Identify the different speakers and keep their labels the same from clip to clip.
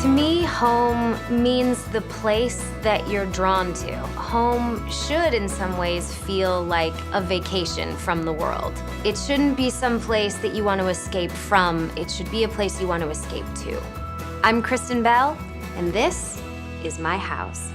Speaker 1: To me, home means the place that you're drawn to. Home should, in some ways, feel like a vacation from the world. It shouldn't be some place that you want to escape from. It should be a place you want to escape to. I'm Kristen Bell, and this is my house.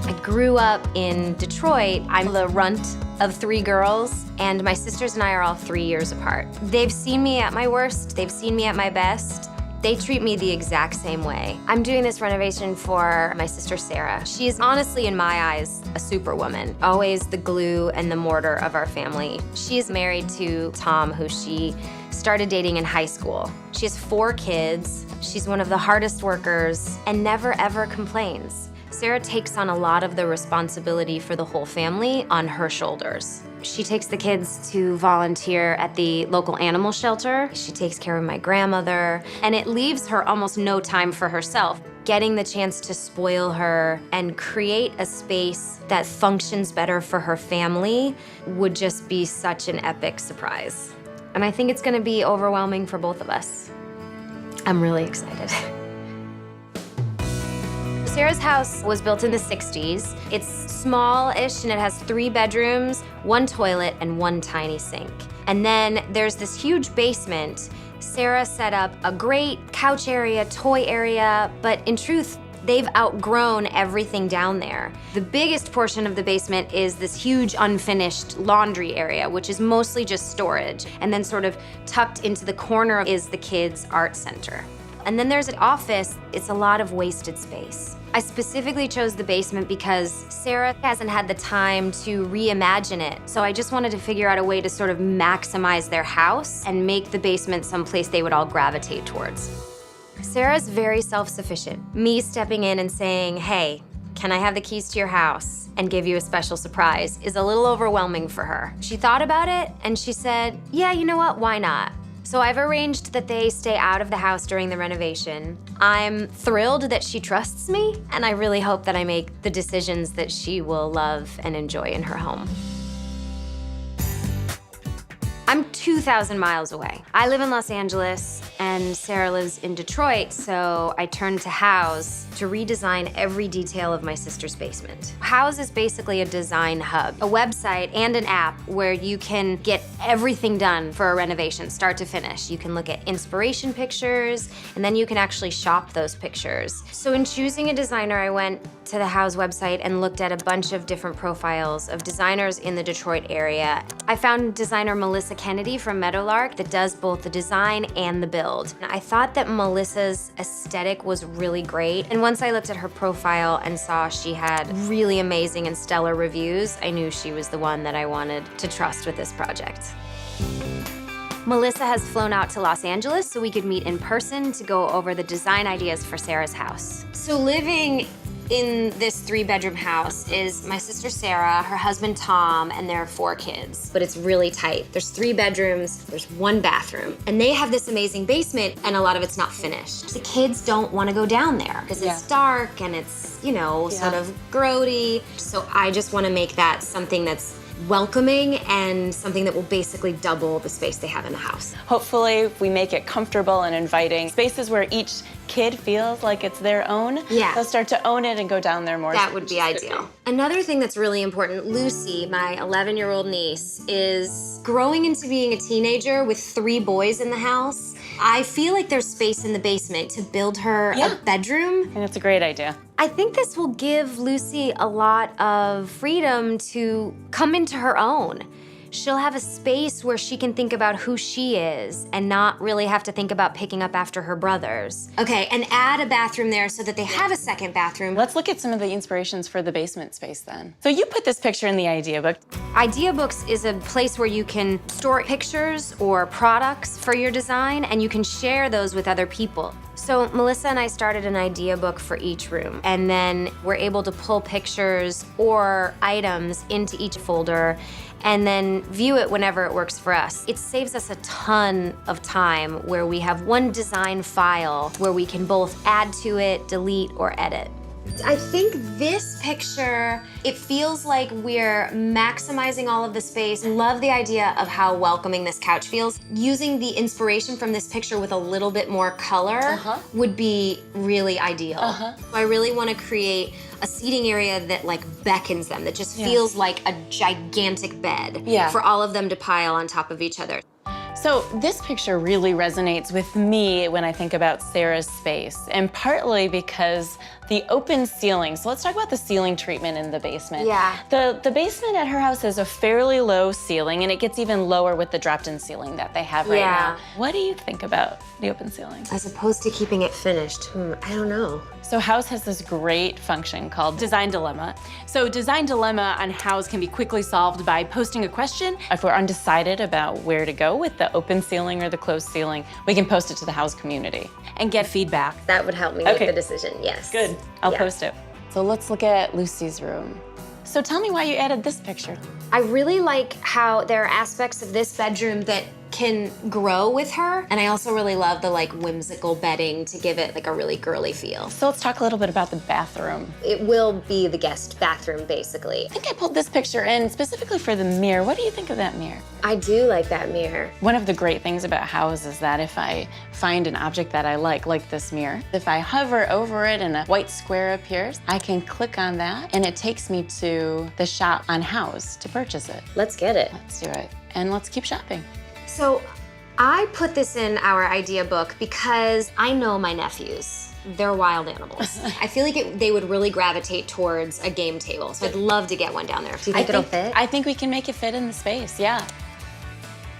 Speaker 1: I grew up in Detroit. I'm the runt of 3 girls, and my sisters and I are all 3 years apart. They've seen me at my worst, they've seen me at my best. They treat me the exact same way. I'm doing this renovation for my sister Sara. She is honestly, in my eyes, a superwoman. Always the glue and the mortar of our family. She is married to Tom, who she started dating in high school. She has 4 kids. She's one of the hardest workers and never ever complains. Sara takes on a lot of the responsibility for the whole family on her shoulders. She takes the kids to volunteer at the local animal shelter. She takes care of my grandmother, and it leaves her almost no time for herself. Getting the chance to spoil her and create a space that functions better for her family would just be such an epic surprise. And I think it's gonna be overwhelming for both of us. I'm really excited. Sara's house was built in the 60s. It's small-ish and it has 3 bedrooms, 1 toilet, and 1 tiny sink. And then there's this huge basement. Sara set up a great couch area, toy area, but in truth, they've outgrown everything down there. The biggest portion of the basement is this huge unfinished laundry area, which is mostly just storage. And then sort of tucked into the corner is the kids' art center. And then there's an office. It's a lot of wasted space. I specifically chose the basement because Sara hasn't had the time to reimagine it. So I just wanted to figure out a way to sort of maximize their house and make the basement someplace they would all gravitate towards. Sara's very self-sufficient. Me stepping in and saying, hey, can I have the keys to your house and give you a special surprise is a little overwhelming for her. She thought about it and she said, yeah, you know what, why not? So I've arranged that they stay out of the house during the renovation. I'm thrilled that she trusts me, and I really hope that I make the decisions that she will love and enjoy in her home. I'm 2,000 miles away. I live in Los Angeles, and Sara lives in Detroit, so I turned to Houzz to redesign every detail of my sister's basement. Houzz is basically a design hub, a website and an app where you can get everything done for a renovation, start to finish. You can look at inspiration pictures, and then you can actually shop those pictures. So in choosing a designer, I went to the Houzz website and looked at a bunch of different profiles of designers in the Detroit area. I found designer Melissa Kennedy from Meadowlark that does both the design and the build. I thought that Melissa's aesthetic was really great, and once I looked at her profile and saw she had really amazing and stellar reviews, I knew she was the one that I wanted to trust with this project. Melissa has flown out to Los Angeles so we could meet in person to go over the design ideas for Sara's house. So living in this 3-bedroom house is my sister Sara, her husband Tom, and their 4 kids. But it's really tight. There's 3 bedrooms, there's 1 bathroom. And they have this amazing basement, and a lot of it's not finished. The kids don't want to go down there because it's dark and it's, you know, sort of grody. So I just want to make that something that's welcoming and something that will basically double the space they have in the house.
Speaker 2: Hopefully we make it comfortable and inviting. Spaces where each kid feels like it's their own.
Speaker 1: Yeah.
Speaker 2: They'll start to own it and go down there more.
Speaker 1: That would be ideal. Another thing that's really important, Lucy, my 11-year-old niece, is growing into being a teenager with 3 boys in the house. I feel like there's space in the basement to build her a bedroom.
Speaker 2: And it's a great idea.
Speaker 1: I think this will give Lucy a lot of freedom to come into her own. She'll have a space where she can think about who she is and not really have to think about picking up after her brothers. Okay, and add a bathroom there so that they have a second bathroom.
Speaker 2: Let's look at some of the inspirations for the basement space then. So you put this picture in the idea book.
Speaker 1: Idea books is a place where you can store pictures or products for your design, and you can share those with other people. So Melissa and I started an idea book for each room, and then we're able to pull pictures or items into each folder and then view it whenever it works for us. It saves us a ton of time where we have one design file where we can both add to it, delete, or edit. I think this picture, it feels like we're maximizing all of the space. Love the idea of how welcoming this couch feels. Using the inspiration from this picture with a little bit more color would be really ideal. I really want to create a seating area that like beckons them, that just feels like a gigantic bed for all of them to pile on top of each other.
Speaker 2: So this picture really resonates with me when I think about Sarah's space, and partly because the open ceiling. So let's talk about the ceiling treatment in the basement.
Speaker 1: Yeah.
Speaker 2: The basement at her house has a fairly low ceiling, and it gets even lower with the dropped-in ceiling that they have right now. What do you think about the open ceiling?
Speaker 1: As opposed to keeping it finished, I don't know.
Speaker 2: So Houzz has this great function called Design Dilemma. So Design Dilemma on Houzz can be quickly solved by posting a question. If we're undecided about where to go with the open ceiling or the closed ceiling, we can post it to the Houzz community and get feedback.
Speaker 1: That would help me make the decision, yes.
Speaker 2: Good, I'll post it. So let's look at Lucy's room. So tell me why you added this picture.
Speaker 1: I really like how there are aspects of this bedroom that can grow with her. And I also really love the like whimsical bedding to give it like a really girly feel.
Speaker 2: So let's talk a little bit about the bathroom.
Speaker 1: It will be the guest bathroom, basically.
Speaker 2: I think I pulled this picture in specifically for the mirror. What do you think of that mirror?
Speaker 1: I do like that mirror.
Speaker 2: One of the great things about Houzz is that if I find an object that I like this mirror, if I hover over it and a white square appears, I can click on that and it takes me to the shop on Houzz to purchase it.
Speaker 1: Let's get it.
Speaker 2: Let's do it. And let's keep shopping.
Speaker 1: So I put this in our idea book because I know my nephews. They're wild animals. I feel like they would really gravitate towards a game table. So I'd love to get one down there. Do you think it'll fit?
Speaker 2: I think we can make it fit in the space, yeah.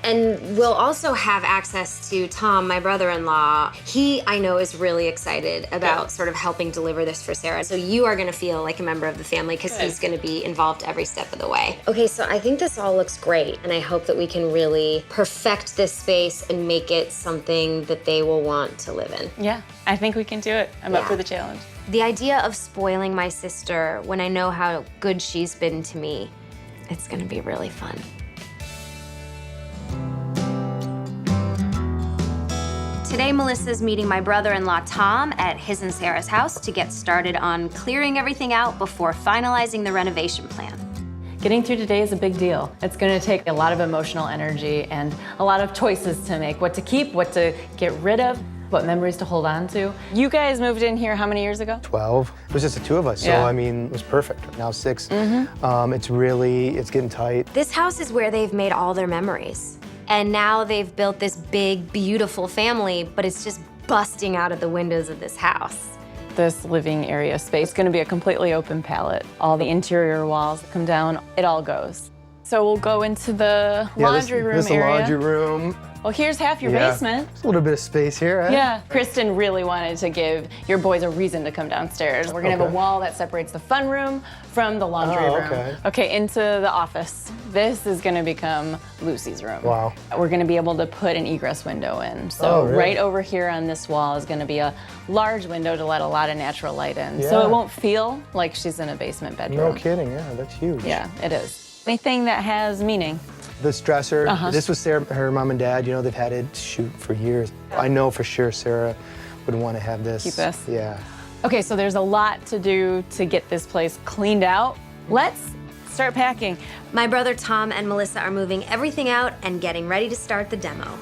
Speaker 1: And we'll also have access to Tom, my brother-in-law. He, I know, is really excited about sort of helping deliver this for Sarah. So you are gonna feel like a member of the family because he's gonna be involved every step of the way. Okay, so I think this all looks great. And I hope that we can really perfect this space and make it something that they will want to live in.
Speaker 2: Yeah, I think we can do it. I'm up for the challenge.
Speaker 1: The idea of spoiling my sister when I know how good she's been to me, it's gonna be really fun. Today, Melissa's meeting my brother-in-law, Tom, at his and Sarah's house to get started on clearing everything out before finalizing the renovation plan.
Speaker 2: Getting through today is a big deal. It's gonna take a lot of emotional energy and a lot of choices to make, what to keep, what to get rid of, what memories to hold on to. You guys moved in here how many years ago?
Speaker 3: 12. It was just the two of us, so I mean, it was perfect. Now 6. It's getting tight.
Speaker 1: This house is where they've made all their memories. And now they've built this big, beautiful family, but it's just busting out of the windows of this house.
Speaker 2: This living area space is gonna be a completely open palette. All the interior walls come down, it all goes. So we'll go into the laundry room
Speaker 3: this
Speaker 2: area.
Speaker 3: Laundry room.
Speaker 2: Well, here's half your basement.
Speaker 3: There's a little bit of space here, right?
Speaker 2: Yeah, Kristen really wanted to give your boys a reason to come downstairs. We're gonna have a wall that separates the fun room from the laundry room. Okay, into the office. This is gonna become Lucy's room.
Speaker 3: Wow.
Speaker 2: We're gonna be able to put an egress window in. So
Speaker 3: really?
Speaker 2: right over here on this wall is gonna be a large window to let a lot of natural light in. So it won't feel like she's in a basement bedroom.
Speaker 3: No kidding, yeah, that's huge.
Speaker 2: Yeah, it is. Anything that has meaning.
Speaker 3: This dresser, this was Sarah, her mom and dad, you know, they've had it shoot for years. I know for sure Sarah would want to have this.
Speaker 2: Keep this?
Speaker 3: Yeah.
Speaker 2: Okay, so there's a lot to do to get this place cleaned out. Let's start packing.
Speaker 1: My brother Tom and Melissa are moving everything out and getting ready to start the demo.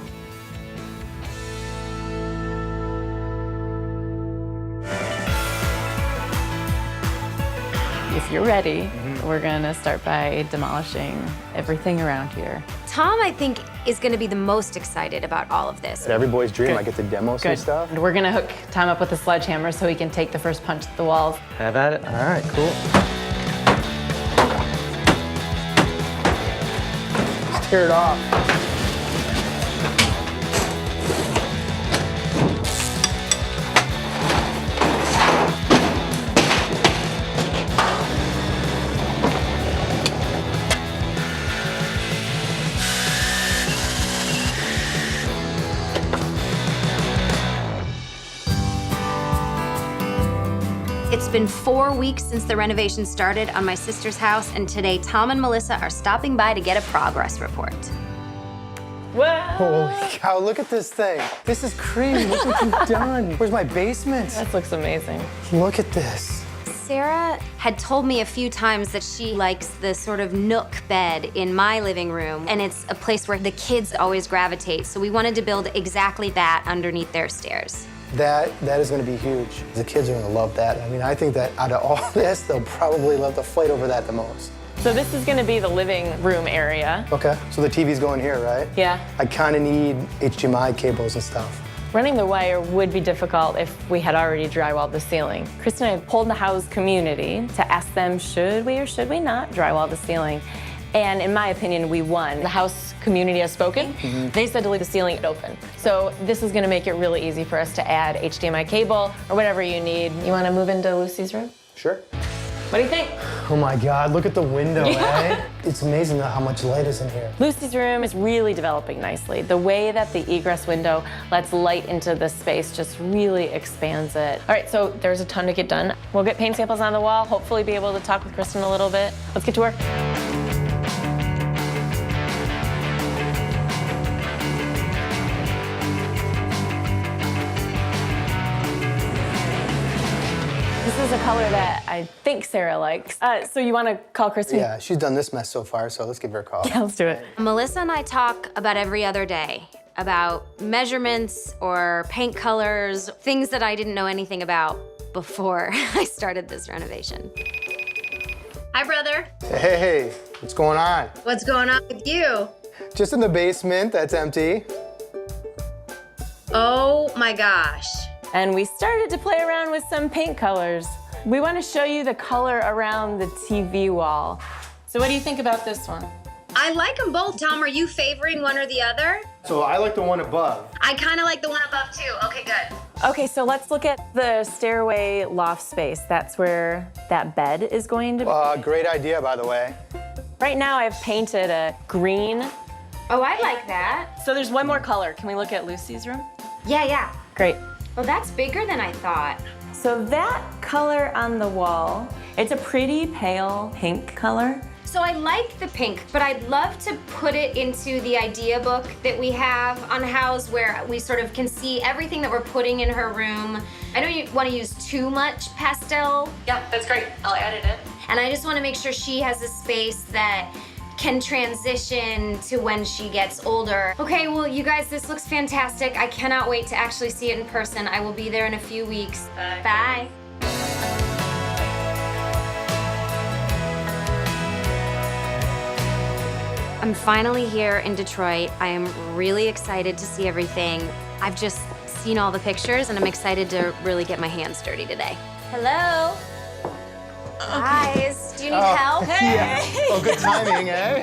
Speaker 2: If you're ready, we're gonna start by demolishing everything around here.
Speaker 1: Tom, I think, is gonna be the most excited about all of this.
Speaker 3: Every boy's dream, I get to demo some stuff.
Speaker 2: And we're gonna hook Tom up with a sledgehammer so he can take the first punch at the walls.
Speaker 4: Have at it.
Speaker 3: All right, cool. Just tear it off.
Speaker 1: It's been 4 weeks since the renovation started on my sister's house, and today Tom and Melissa are stopping by to get a progress report.
Speaker 2: Whoa!
Speaker 3: Holy cow, look at this thing. This is crazy, look what you've done. Where's my basement?
Speaker 2: This looks amazing.
Speaker 3: Look at this.
Speaker 1: Sarah had told me a few times that she likes the sort of nook bed in my living room, and it's a place where the kids always gravitate. So we wanted to build exactly that underneath their stairs.
Speaker 3: That is going to be huge. The kids are going to love that. I mean, I think that out of all this, they'll probably love to fight over that the most.
Speaker 4: So this is going to be the living room area.
Speaker 3: Okay, so the TV's going here, right?
Speaker 4: Yeah.
Speaker 3: I kind of need HDMI cables and stuff.
Speaker 4: Running the wire would be difficult if we had already drywalled the ceiling. Kristen and I polled the Houzz community to ask them, should we or should we not drywall the ceiling? And in my opinion, we won. The Houzz community has spoken. They said to leave the ceiling open. So this is gonna make it really easy for us to add HDMI cable or whatever you need. You wanna move into Lucy's room?
Speaker 3: Sure.
Speaker 4: What do you think?
Speaker 3: Oh my God, look at the window, eh? It's amazing how much light is in here.
Speaker 4: Lucy's room is really developing nicely. The way that the egress window lets light into this space just really expands it. All right, so there's a ton to get done. We'll get paint samples on the wall, hopefully be able to talk with Kristen a little bit. Let's get to work. This is a color that I think Sarah likes. So you want to call Kristen?
Speaker 3: Yeah, she's done this mess so far, so let's give her a call.
Speaker 4: Yeah, let's do it.
Speaker 1: Melissa and I talk about every other day, about measurements or paint colors, things that I didn't know anything about before I started this renovation. Hi, brother.
Speaker 3: Hey, what's going on?
Speaker 1: What's going on with you?
Speaker 3: Just in the basement that's empty.
Speaker 1: Oh my gosh.
Speaker 4: And we started to play around with some paint colors. We want to show you the color around the TV wall.
Speaker 2: So what do you think about this one?
Speaker 1: I like them both. Tom, are you favoring one or the other?
Speaker 3: So I like the one above.
Speaker 1: I kind of like the one above too. Okay, good.
Speaker 4: Okay, so let's look at the stairway loft space. That's where that bed is going to be.
Speaker 3: Great idea, by the way.
Speaker 4: Right now I've painted a green.
Speaker 1: Oh, I like that.
Speaker 2: So there's one more color. Can we look at Lucy's room?
Speaker 1: Yeah.
Speaker 4: Great.
Speaker 1: Well, that's bigger than I thought.
Speaker 4: So that color on the wall, it's a pretty pale pink color.
Speaker 1: So I like the pink, but I'd love to put it into the idea book that we have on Houzz where we sort of can see everything that we're putting in her room. I don't want to use too much pastel.
Speaker 2: Yep, that's great. I'll edit it.
Speaker 1: And I just want to make sure she has a space that can transition to when she gets older. Okay, well, you guys, this looks fantastic. I cannot wait to actually see it in person. I will be there in a few weeks. Bye. I'm finally here in Detroit. I am really excited to see everything. I've just seen all the pictures and I'm excited to really get my hands dirty today. Hello? Guys, do you need help?
Speaker 3: Yeah. Oh, good timing, eh?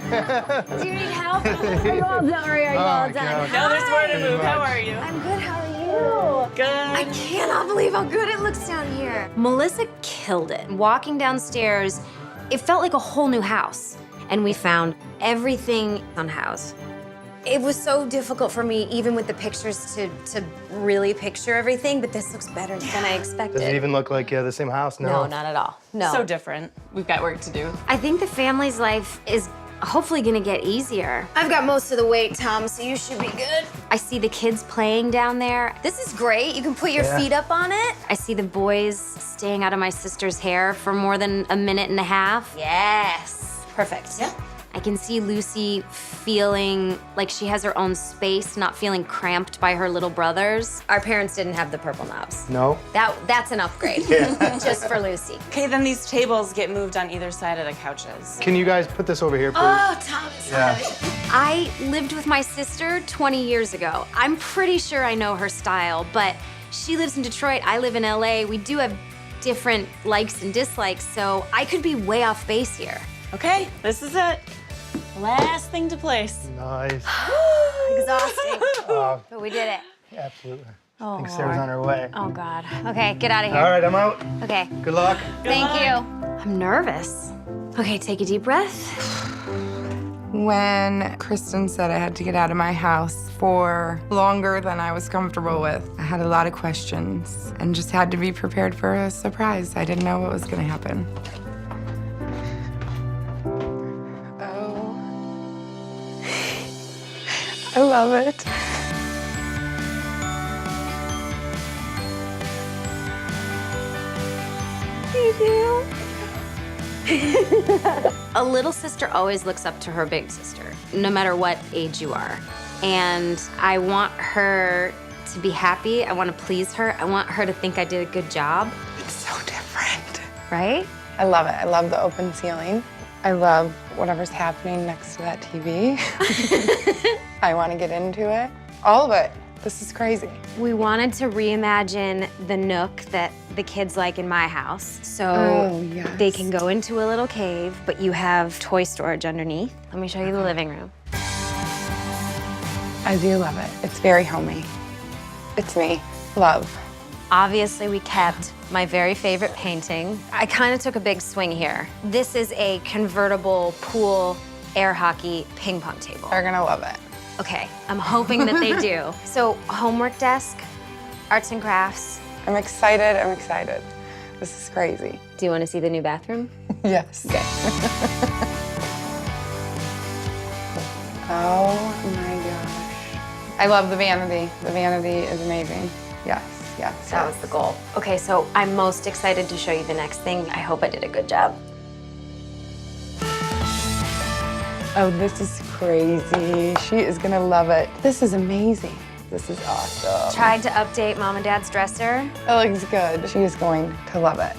Speaker 1: Do you need help? Are you all done? Are you all done?
Speaker 2: No, there's more to move. How are you?
Speaker 1: I'm good, how are you?
Speaker 2: Good.
Speaker 1: I cannot believe how good it looks down here. Melissa killed it. Walking downstairs, it felt like a whole new house. And we found everything on Houzz. It was so difficult for me, even with the pictures, to really picture everything, but this looks better than I expected.
Speaker 3: Does it even look like the same house?
Speaker 1: No, not at all. No.
Speaker 2: So different. We've got work to do.
Speaker 1: I think the family's life is hopefully gonna get easier. I've got most of the weight, Tom, so you should be good. I see the kids playing down there. This is great. You can put your feet up on it. I see the boys staying out of my sister's hair for more than a minute and a half. Yes. Perfect.
Speaker 2: Yeah.
Speaker 1: I can see Lucy feeling like she has her own space, not feeling cramped by her little brothers. Our parents didn't have the purple knobs.
Speaker 3: No?
Speaker 1: That's an upgrade, just for Lucy.
Speaker 2: Okay, then these tables get moved on either side of the couches.
Speaker 3: Can you guys put this over here, please?
Speaker 1: Oh, Thomas. Yeah. I lived with my sister 20 years ago. I'm pretty sure I know her style, but she lives in Detroit, I live in LA. We do have different likes and dislikes, so I could be way off base here.
Speaker 2: Okay, this is it. Last thing to place.
Speaker 3: Nice.
Speaker 1: Exhausting, but we did it.
Speaker 3: Absolutely. I think Sarah's on her way.
Speaker 1: Oh, God. Okay, get out of here.
Speaker 3: All right, I'm out.
Speaker 1: Okay.
Speaker 3: Good luck.
Speaker 1: Thank you. I'm nervous. Okay, take a deep breath.
Speaker 5: When Kristen said I had to get out of my house for longer than I was comfortable with, I had a lot of questions and just had to be prepared for a surprise. I didn't know what was gonna happen. Oh. I love it.
Speaker 1: you. A little sister always looks up to her big sister, no matter what age you are. And I want her to be happy. I want to please her. I want her to think I did a good job.
Speaker 5: It's so different.
Speaker 1: Right?
Speaker 5: I love it. I love the open ceiling. I love whatever's happening next to that TV. I want to get into it. All of it. This is crazy.
Speaker 1: We wanted to reimagine the nook that the kids like in my house. So
Speaker 5: yes.
Speaker 1: they can go into a little cave, but you have toy storage underneath. Let me show you the living room.
Speaker 5: I do love it. It's very homey. It's me. Love.
Speaker 1: Obviously, we kept my very favorite painting. I kind of took a big swing here. This is a convertible pool air hockey ping pong table.
Speaker 5: They're gonna love it.
Speaker 1: Okay, I'm hoping that they do. So, homework desk, arts and crafts.
Speaker 5: I'm excited. I'm excited. This is crazy.
Speaker 1: Do you want to see the new bathroom?
Speaker 5: Yes. Okay. Oh my gosh. I love the vanity. The vanity is amazing. Yes, yes.
Speaker 1: That was the goal. Okay, so I'm most excited to show you the next thing. I hope I did a good job.
Speaker 5: Oh, this is crazy. She is gonna love it. This is amazing. This is awesome.
Speaker 1: Tried to update Mom and Dad's dresser.
Speaker 5: It looks good. She is going to love it.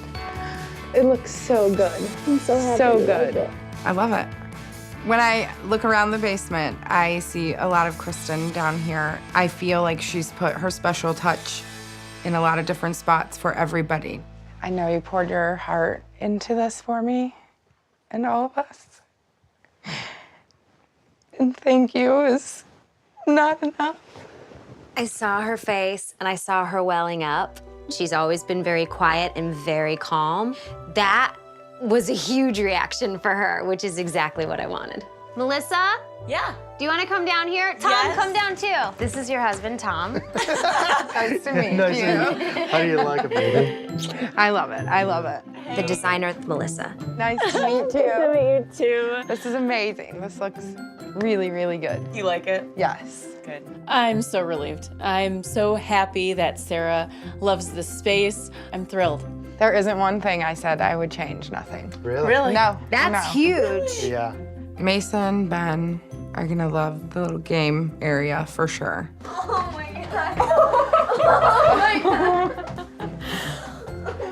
Speaker 6: It looks so good. I'm so happy.
Speaker 5: So good. I love it. When I look around the basement, I see a lot of Kristen down here. I feel like she's put her special touch in a lot of different spots for everybody. I know you poured your heart into this for me and all of us. And thank you is not enough.
Speaker 1: I saw her face and I saw her welling up. She's always been very quiet and very calm. That was a huge reaction for her, which is exactly what I wanted. Melissa?
Speaker 2: Yeah.
Speaker 1: Do you want to come down here? Tom,
Speaker 2: Yes.
Speaker 1: come down too. This is your husband, Tom.
Speaker 5: Nice to meet
Speaker 3: Nice
Speaker 5: you.
Speaker 3: to meet you. How do you like it, baby?
Speaker 5: I love it. I love it.
Speaker 1: The designer, Melissa.
Speaker 5: Nice to meet you.
Speaker 6: Me too.
Speaker 5: This is amazing. This looks really, really good.
Speaker 2: You like it?
Speaker 5: Yes.
Speaker 2: Good. I'm so relieved. I'm so happy that Sarah loves this space. I'm thrilled.
Speaker 5: There isn't one thing I said I would change. Nothing.
Speaker 3: Really?
Speaker 5: No.
Speaker 1: That's
Speaker 5: no.
Speaker 1: huge.
Speaker 3: Yeah.
Speaker 5: Mason and Ben are gonna love the little game area for sure.
Speaker 1: Oh my God. Oh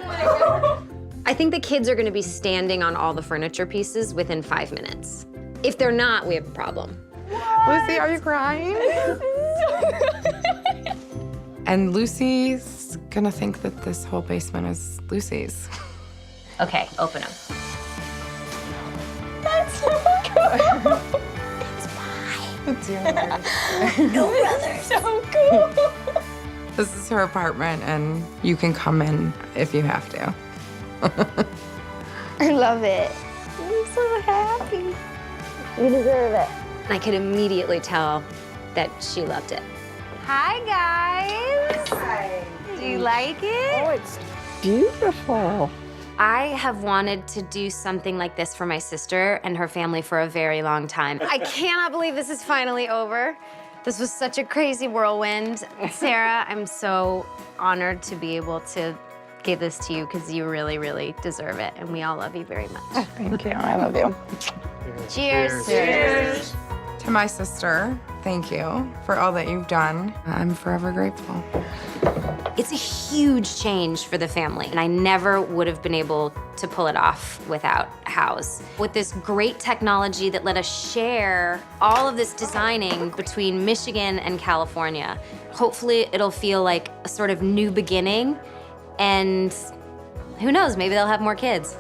Speaker 1: my God. I think the kids are gonna be standing on all the furniture pieces within 5 minutes. If they're not, we have a problem.
Speaker 5: Lucy, are you crying? And Lucy's gonna think that this whole basement is Lucy's.
Speaker 1: Okay, open them.
Speaker 5: It's yours.
Speaker 2: So cool.
Speaker 5: This is her apartment, and you can come in if you have to.
Speaker 6: I love it. I'm so happy. You deserve it.
Speaker 1: I could immediately tell that she loved it. Hi, guys. Hi. Do you like it?
Speaker 6: Oh, it's beautiful.
Speaker 1: I have wanted to do something like this for my sister and her family for a very long time. I cannot believe this is finally over. This was such a crazy whirlwind. Sarah, I'm so honored to be able to give this to you because you really, really deserve it, and we all love you very much.
Speaker 5: Thank you. I love you.
Speaker 1: Cheers.
Speaker 5: Cheers. To my sister, thank you for all that you've done. I'm forever grateful.
Speaker 1: It's a huge change for the family, and I never would have been able to pull it off without Houzz. With this great technology that let us share all of this designing between Michigan and California, hopefully it'll feel like a sort of new beginning, and who knows, maybe they'll have more kids.